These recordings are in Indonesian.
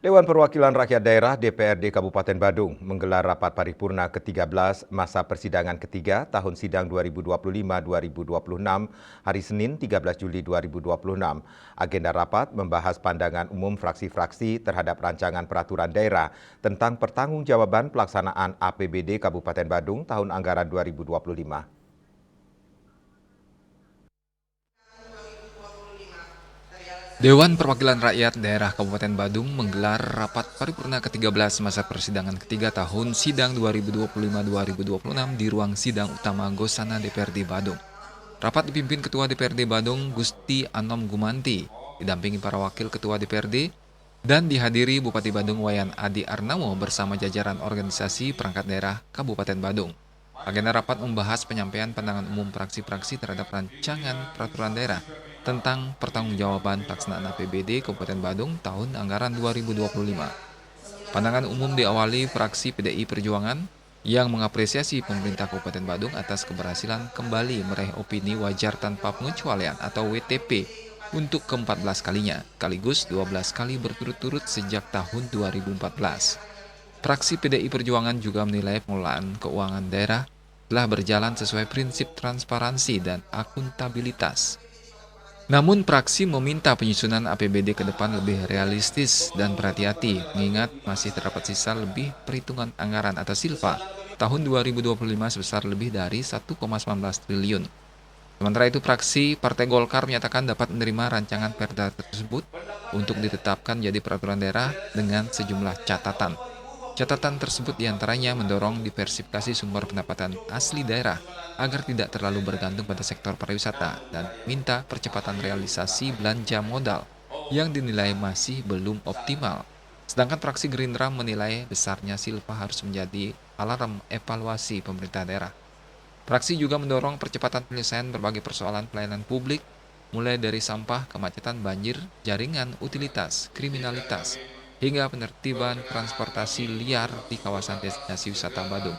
Dewan Perwakilan Rakyat Daerah DPRD Kabupaten Badung menggelar rapat paripurna ke-13 masa persidangan ketiga tahun sidang 2025-2026 hari Senin 13 Juli 2026. Agenda rapat membahas pandangan umum fraksi-fraksi terhadap rancangan peraturan daerah tentang pertanggungjawaban pelaksanaan APBD Kabupaten Badung tahun anggaran 2025. Dewan Perwakilan Rakyat Daerah Kabupaten Badung menggelar rapat paripurna ke-13 masa persidangan ketiga tahun sidang 2025-2026 di ruang sidang utama Gosana DPRD Badung. Rapat dipimpin Ketua DPRD Badung Gusti Anom Gumanti, didampingi para wakil Ketua DPRD, dan dihadiri Bupati Badung Wayan Adi Arnawo bersama jajaran organisasi perangkat daerah Kabupaten Badung. Agenda rapat membahas penyampaian pandangan umum fraksi-fraksi terhadap rancangan peraturan daerah tentang pertanggungjawaban pelaksanaan APBD Kabupaten Badung tahun anggaran 2025. Pandangan umum diawali fraksi PDI Perjuangan yang mengapresiasi pemerintah Kabupaten Badung atas keberhasilan kembali meraih opini wajar tanpa pengecualian atau WTP untuk ke-14 kalinya, sekaligus 12 kali berturut-turut sejak tahun 2014. Fraksi PDI Perjuangan juga menilai pengelolaan keuangan daerah telah berjalan sesuai prinsip transparansi dan akuntabilitas. Namun fraksi meminta penyusunan APBD ke depan lebih realistis dan berhati-hati, mengingat masih terdapat sisa lebih perhitungan anggaran atau silfa tahun 2025 sebesar lebih dari 1,19 triliun. Sementara itu fraksi Partai Golkar menyatakan dapat menerima rancangan perda tersebut untuk ditetapkan jadi peraturan daerah dengan sejumlah catatan. Catatan tersebut diantaranya mendorong diversifikasi sumber pendapatan asli daerah agar tidak terlalu bergantung pada sektor pariwisata dan minta percepatan realisasi belanja modal yang dinilai masih belum optimal. Sedangkan fraksi Gerindra menilai besarnya silpa harus menjadi alarm evaluasi pemerintah daerah. Fraksi juga mendorong percepatan penyelesaian berbagai persoalan pelayanan publik, mulai dari sampah, kemacetan, banjir, jaringan, utilitas, kriminalitas, hingga penertiban transportasi liar di kawasan destinasi wisata Badung.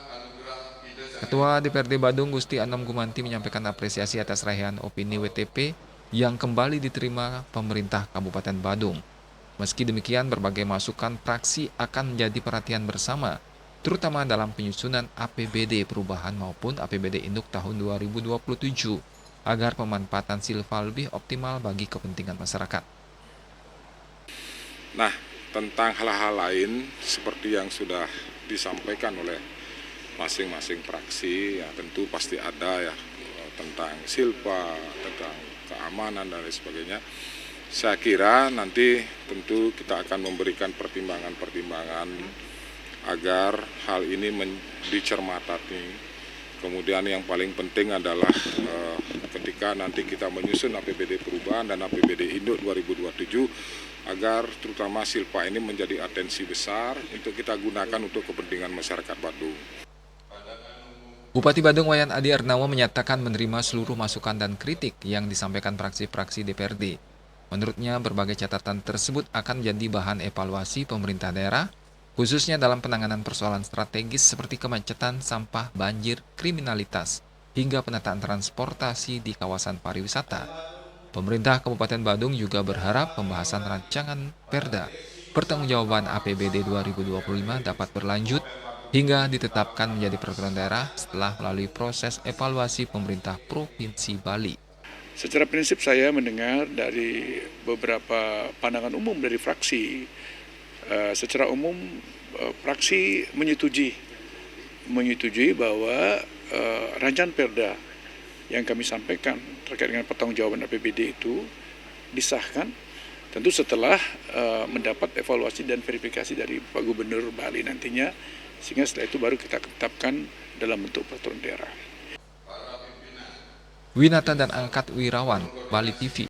Ketua DPRD Badung Gusti Anom Gumanti menyampaikan apresiasi atas raihan opini WTP yang kembali diterima pemerintah Kabupaten Badung. Meski demikian, berbagai masukan fraksi akan menjadi perhatian bersama, terutama dalam penyusunan APBD perubahan maupun APBD induk tahun 2027, agar pemanfaatan silfa lebih optimal bagi kepentingan masyarakat. Nah, tentang hal-hal lain seperti yang sudah disampaikan oleh masing-masing fraksi, ya tentu pasti ada ya tentang silpa, tentang keamanan dan lain sebagainya. Saya kira nanti tentu kita akan memberikan pertimbangan-pertimbangan agar hal ini dicermati. Kemudian yang paling penting adalah ketika nanti kita menyusun APBD perubahan dan APBD induk 2027 agar terutama silpa ini menjadi atensi besar untuk kita gunakan untuk kepentingan masyarakat Badung. Bupati Badung Wayan Adi Arnawo menyatakan menerima seluruh masukan dan kritik yang disampaikan fraksi-fraksi DPRD. Menurutnya, berbagai catatan tersebut akan menjadi bahan evaluasi pemerintah daerah, khususnya dalam penanganan persoalan strategis seperti kemacetan, sampah, banjir, kriminalitas, hingga penataan transportasi di kawasan pariwisata. Pemerintah Kabupaten Badung juga berharap pembahasan rancangan perda pertanggungjawaban APBD 2025 dapat berlanjut hingga ditetapkan menjadi peraturan daerah setelah melalui proses evaluasi pemerintah Provinsi Bali. Secara prinsip saya mendengar dari beberapa pandangan umum dari fraksi. Secara umum fraksi menyetujui bahwa rancangan perda yang kami sampaikan terkait dengan pertanggungjawaban APBD itu disahkan tentu setelah mendapat evaluasi dan verifikasi dari Pak Gubernur Bali nantinya, sehingga setelah itu baru kita tetapkan dalam bentuk peraturan daerah. Winata dan Angkat Wirawan, Bali TV.